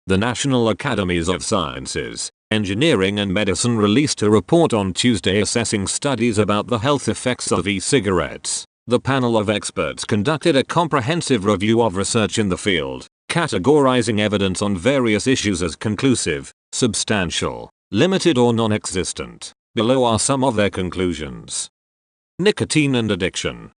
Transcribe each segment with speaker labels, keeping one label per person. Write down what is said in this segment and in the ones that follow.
Speaker 1: The National Academies of Sciences, Engineering and Medicine released a report on Tuesday assessing studies about the health effects of e-cigarettes. The panel of experts conducted a comprehensive review of research in the field, categorizing evidence on various issues as conclusive, substantial, limited or non-existent. Below are some of their conclusions. Nicotine and addiction.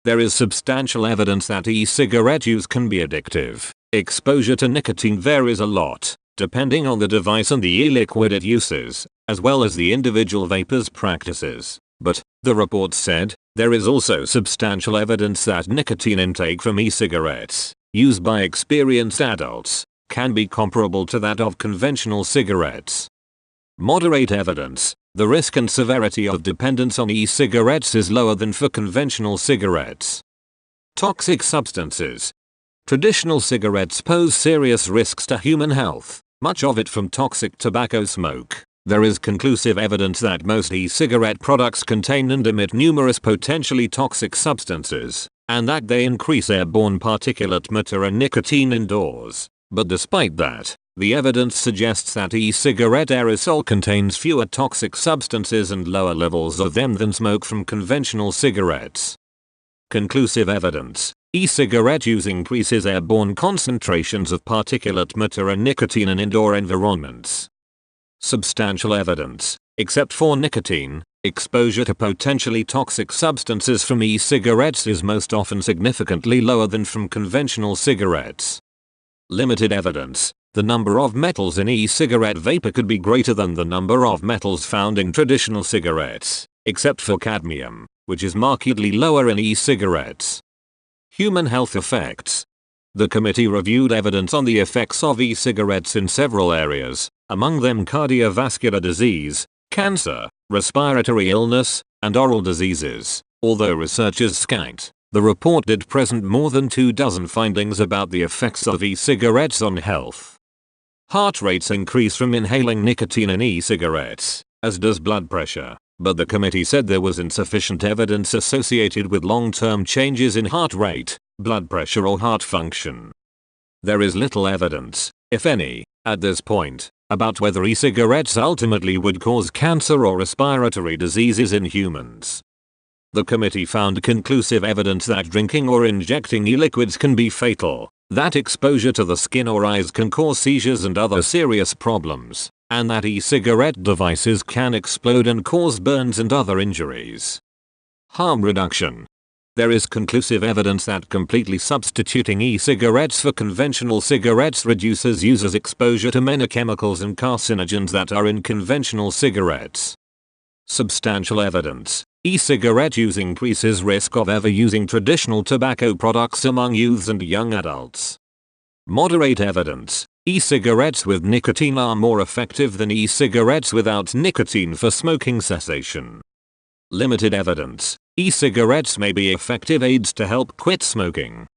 Speaker 1: There is substantial evidence that e-cigarette use can be addictive. Exposure to nicotine varies a lot, depending on the device and the e-liquid it uses, as well as the individual vapor's practices. But, the report said, there is also substantial evidence that nicotine intake from e-cigarettes, used by experienced adults, can be comparable to that of conventional cigarettes. Moderate evidence. The risk and severity of dependence on e-cigarettes is lower than for conventional cigarettes. Toxic substances. Traditional cigarettes pose serious risks to human health, much of it from toxic tobacco smoke. There is conclusive evidence that most e-cigarette products contain and emit numerous potentially toxic substances, and that they increase airborne particulate matter and nicotine indoors. But despite that, the evidence suggests that e-cigarette aerosol contains fewer toxic substances and lower levels of them than smoke from conventional cigarettes. Conclusive evidence. E-cigarette use increases airborne concentrations of particulate matter and nicotine in indoor environments. Substantial evidence. Except for nicotine, exposure to potentially toxic substances from e-cigarettes is most often significantly lower than from conventional cigarettes. Limited evidence. The number of metals in e-cigarette vapor could be greater than the number of metals found in traditional cigarettes, except for cadmium, which is markedly lower in e-cigarettes. Human health effects. The committee reviewed evidence on the effects of e-cigarettes in several areas, among them cardiovascular disease, cancer, respiratory illness, and oral diseases. Although research is scant, the report did present more than 24 findings about the effects of e-cigarettes on health. Heart rates increase from inhaling nicotine in e-cigarettes, as does blood pressure, but the committee said there was insufficient evidence associated with long-term changes in heart rate, blood pressure or heart function. There is little evidence, if any, at this point, about whether e-cigarettes ultimately would cause cancer or respiratory diseases in humans. The committee found conclusive evidence that drinking or injecting e-liquids can be fatal, that exposure to the skin or eyes can cause seizures and other serious problems, and that e-cigarette devices can explode and cause burns and other injuries. Harm reduction. There is conclusive evidence that completely substituting e-cigarettes for conventional cigarettes reduces users' exposure to many chemicals and carcinogens that are in conventional cigarettes. Substantial evidence. E-cigarette use increases risk of ever using traditional tobacco products among youths and young adults. Moderate evidence. E-cigarettes with nicotine are more effective than e-cigarettes without nicotine for smoking cessation. Limited evidence. E-cigarettes may be effective aids to help quit smoking,